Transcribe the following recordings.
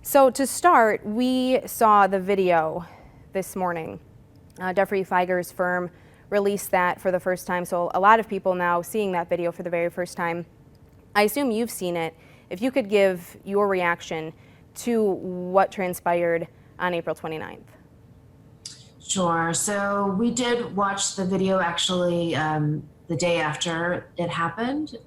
So to start, we saw the video this morning. Jeffrey Feiger's firm released that for the first time, so a lot of people now seeing that video for the very first time. I assume you've seen it. If you could give your reaction to what transpired on April 29th. Sure. So we did watch the video actually the day after it happened.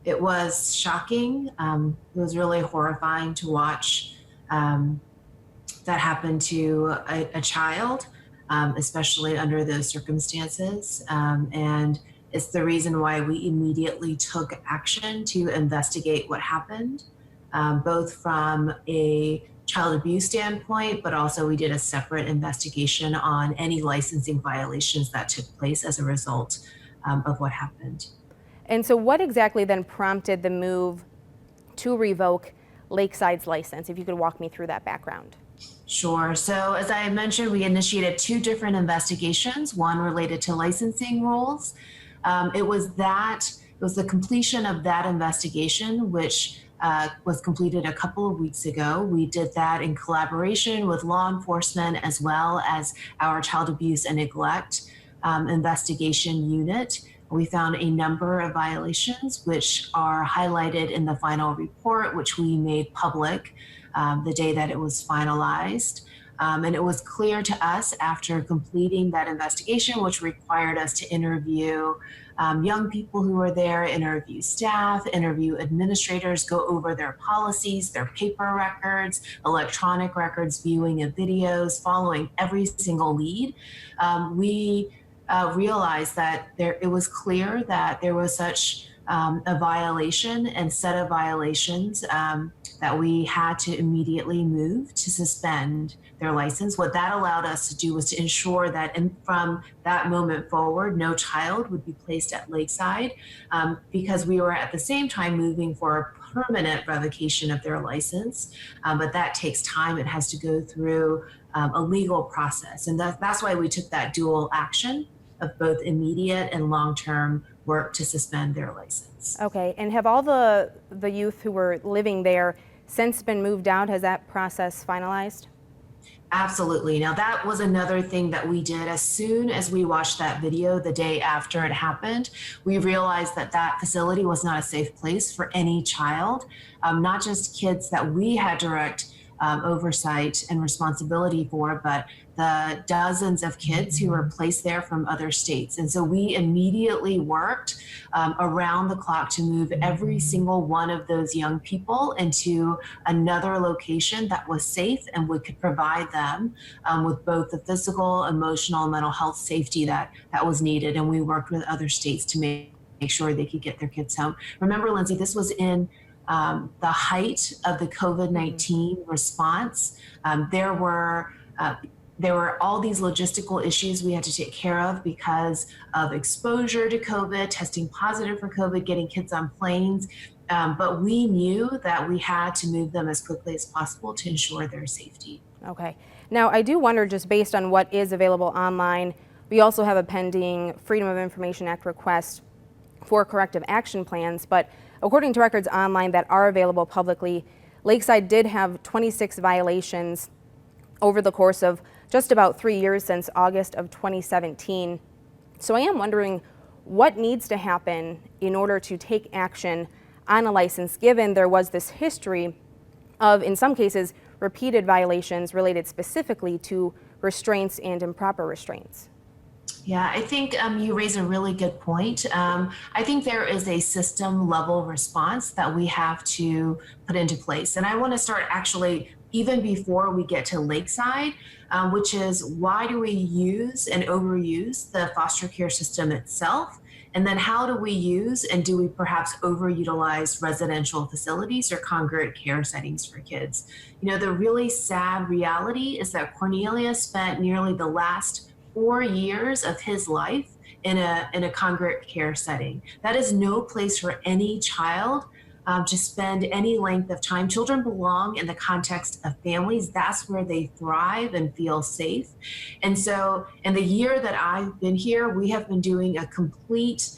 It was shocking. It was really horrifying to watch that happen to a child, especially under those circumstances. And it's the reason why we immediately took action to investigate what happened, both from a child abuse standpoint, but also we did a separate investigation on any licensing violations that took place as a result of what happened. And so what exactly then prompted the move to revoke Lakeside's license? If you could walk me through that background. Sure. So as I mentioned, we initiated two different investigations, one related to licensing rules. It was the completion of that investigation, which was completed a couple of weeks ago. We did that in collaboration with law enforcement as well as our child abuse and neglect investigation unit. We found a number of violations which are highlighted in the final report, which we made public the day that it was finalized. And it was clear to us after completing that investigation, which required us to interview young people who were there, interview staff, interview administrators, go over their policies, their paper records, electronic records, viewing of videos, following every single lead. We realized that it was clear that there was such a violation and set of violations that we had to immediately move to suspend their license. What that allowed us to do was to ensure that from that moment forward, no child would be placed at Lakeside because we were at the same time moving for a permanent revocation of their license. But that takes time. It has to go through a legal process. And that's why we took that dual action of both immediate and long-term work to suspend their license. Okay, and have all the youth who were living there since been moved out? Has that process finalized? Absolutely. Now that was another thing that we did as soon as we watched that video the day after it happened. We realized that that facility was not a safe place for any child, not just kids that we had direct oversight and responsibility for, but the dozens of kids who were placed there from other states. And so we immediately worked around the clock to move every single one of those young people into another location that was safe and could provide them with both the physical, emotional, and mental health safety that was needed. And we worked with other states to make sure they could get their kids home. Remember, Lindsay, this was in the height of the COVID-19 response. There were all these logistical issues we had to take care of because of exposure to COVID, testing positive for COVID, getting kids on planes. But we knew that we had to move them as quickly as possible to ensure their safety. Okay. Now, I do wonder, just based on what is available online, we also have a pending Freedom of Information Act request for corrective action plans, but according to records online that are available publicly, Lakeside did have 26 violations over the course of just about 3 years since August of 2017. So I am wondering what needs to happen in order to take action on a license, given there was this history of, in some cases, repeated violations related specifically to restraints and improper restraints. Yeah, I think you raise a really good point. I think there is a system level response that we have to put into place. And I want to start actually even before we get to Lakeside, which is why do we use and overuse the foster care system itself? And then how do we use and do we perhaps overutilize residential facilities or congregate care settings for kids? You know, the really sad reality is that Cornelius spent nearly the last 4 years of his life in a congregate care setting. That is no place for any child to spend any length of time. Children belong in the context of families. That's where they thrive and feel safe. And so in the year that I've been here, we have been doing a complete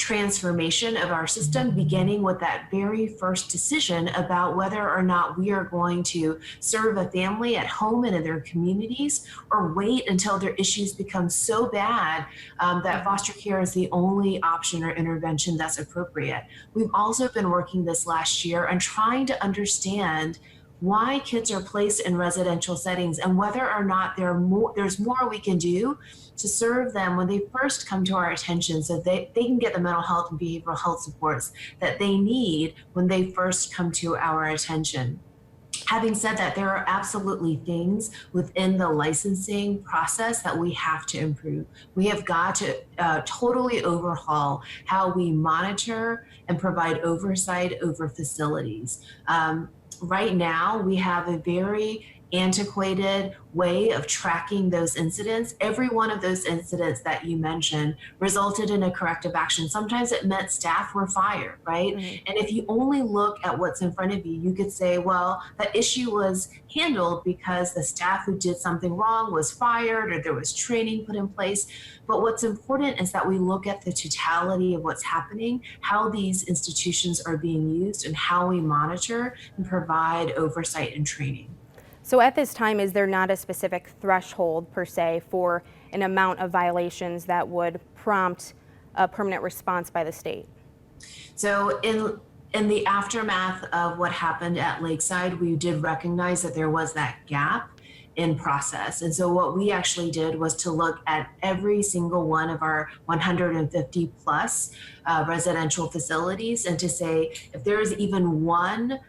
transformation of our system, beginning with that very first decision about whether or not we are going to serve a family at home and in their communities, or wait until their issues become so bad that foster care is the only option or intervention that's appropriate. We've also been working this last year on trying to understand why kids are placed in residential settings and whether or not there's more we can do to serve them when they first come to our attention, so they can get the mental health and behavioral health supports that they need when they first come to our attention. Having said that, there are absolutely things within the licensing process that we have to improve. We have got to totally overhaul how we monitor and provide oversight over facilities. Right now, we have a very antiquated way of tracking those incidents. Every one of those incidents that you mentioned resulted in a corrective action. Sometimes it meant staff were fired, right? Mm-hmm. And if you only look at what's in front of you, you could say, well, that issue was handled because the staff who did something wrong was fired or there was training put in place. But what's important is that we look at the totality of what's happening, how these institutions are being used, and how we monitor and provide oversight and training. So at this time, is there not a specific threshold per se for an amount of violations that would prompt a permanent response by the state? So in the aftermath of what happened at Lakeside, we did recognize that there was that gap in process. And so what we actually did was to look at every single one of our 150 plus residential facilities and to say, if there is even one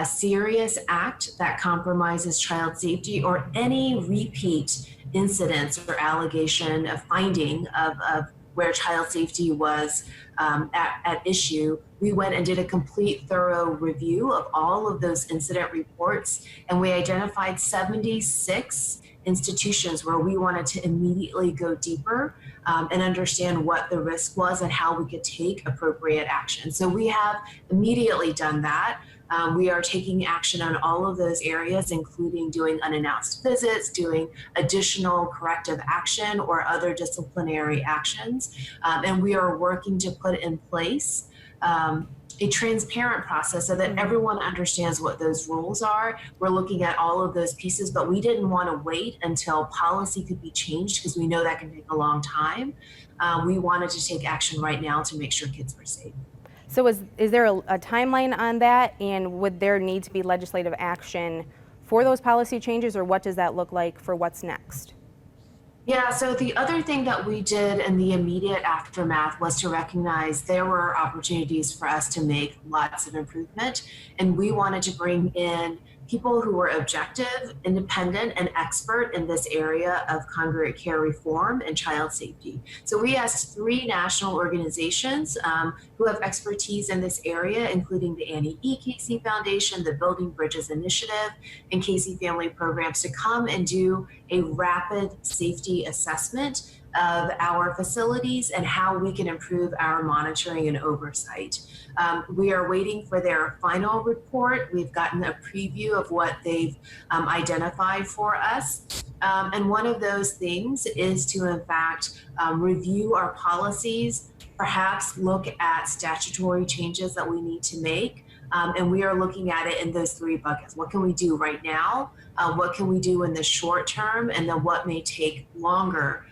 serious act that compromises child safety or any repeat incidents or allegation of finding of where child safety was at issue, we went and did a complete thorough review of all of those incident reports, and we identified 76 institutions where we wanted to immediately go deeper and understand what the risk was and how we could take appropriate action. So we have immediately done that. We are taking action on all of those areas, including doing unannounced visits, doing additional corrective action or other disciplinary actions. And we are working to put in place a transparent process so that everyone understands what those rules are. We're looking at all of those pieces, but we didn't want to wait until policy could be changed because we know that can take a long time. We wanted to take action right now to make sure kids were safe. So is there a timeline on that, and would there need to be legislative action for those policy changes, or what does that look like for what's next? Yeah, so the other thing that we did in the immediate aftermath was to recognize there were opportunities for us to make lots of improvement, and we wanted to bring in people who were objective, independent, and expert in this area of congregate care reform and child safety. So we asked 3 national organizations who have expertise in this area, including the Annie E. Casey Foundation, the Building Bridges Initiative, and Casey Family Programs to come and do a rapid safety assessment of our facilities and how we can improve our monitoring and oversight. We are waiting for their final report. We've gotten a preview of what they've identified for us. And one of those things is to, in fact, review our policies, perhaps look at statutory changes that we need to make. And we are looking at it in those 3 buckets. What can we do right now? What can we do in the short term? And then what may take longer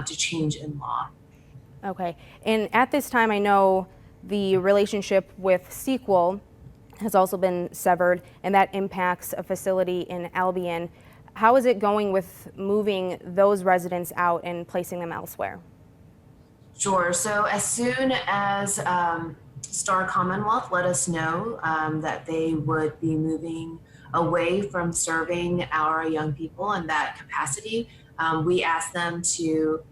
to change in law. Okay, and at this time I know the relationship with Sequel has also been severed, and that impacts a facility in Albion. How is it going with moving those residents out and placing them elsewhere? Sure, so as soon as Star Commonwealth let us know that they would be moving away from serving our young people in that capacity, we asked them to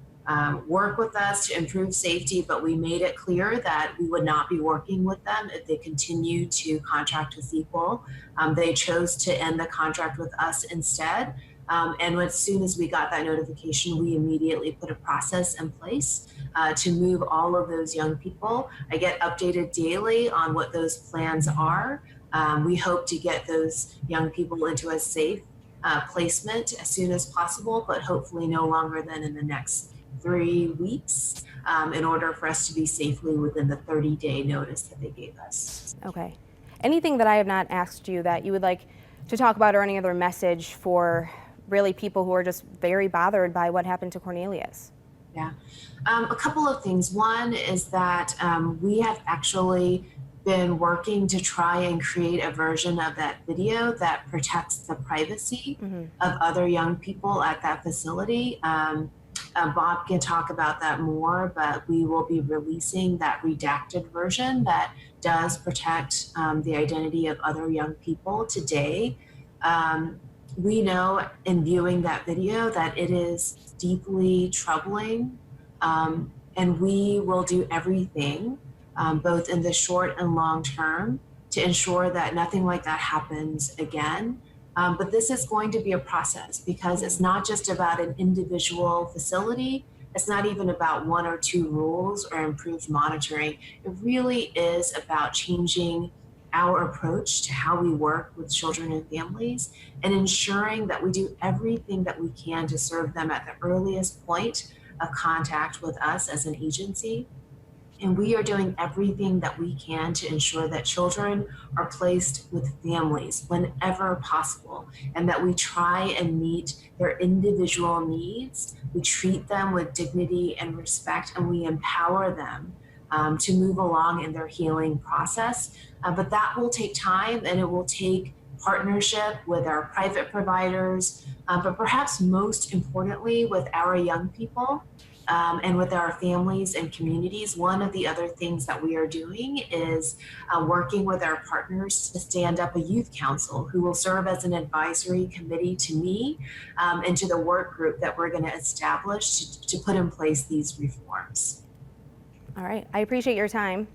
work with us to improve safety, but we made it clear that we would not be working with them if they continue to contract with Sequel. They chose to end the contract with us instead. And as soon as we got that notification, we immediately put a process in place to move all of those young people. I get updated daily on what those plans are. We hope to get those young people into a safe placement as soon as possible, but hopefully no longer than in the next 3 weeks in order for us to be safely within the 30-day notice that they gave us. Okay. Anything that I have not asked you that you would like to talk about, or any other message for really people who are just very bothered by what happened to Cornelius? Yeah. A couple of things. One is that we have actually been working to try and create a version of that video that protects the privacy of other young people at that facility. Bob can talk about that more, but we will be releasing that redacted version that does protect the identity of other young people today. We know in viewing that video that it is deeply troubling, and we will do everything, both in the short and long term, to ensure that nothing like that happens again. But this is going to be a process, because it's not just about an individual facility. It's not even about 1 or 2 rules or improved monitoring. It really is about changing our approach to how we work with children and families, and ensuring that we do everything that we can to serve them at the earliest point of contact with us as an agency. And we are doing everything that we can to ensure that children are placed with families whenever possible, and that we try and meet their individual needs. We treat them with dignity and respect, and we empower them to move along in their healing process. But that will take time, and it will take partnership with our private providers, but perhaps most importantly with our young people. And with our families and communities. One of the other things that we are doing is working with our partners to stand up a youth council who will serve as an advisory committee to me and to the work group that we're going to establish to put in place these reforms. All right. I appreciate your time.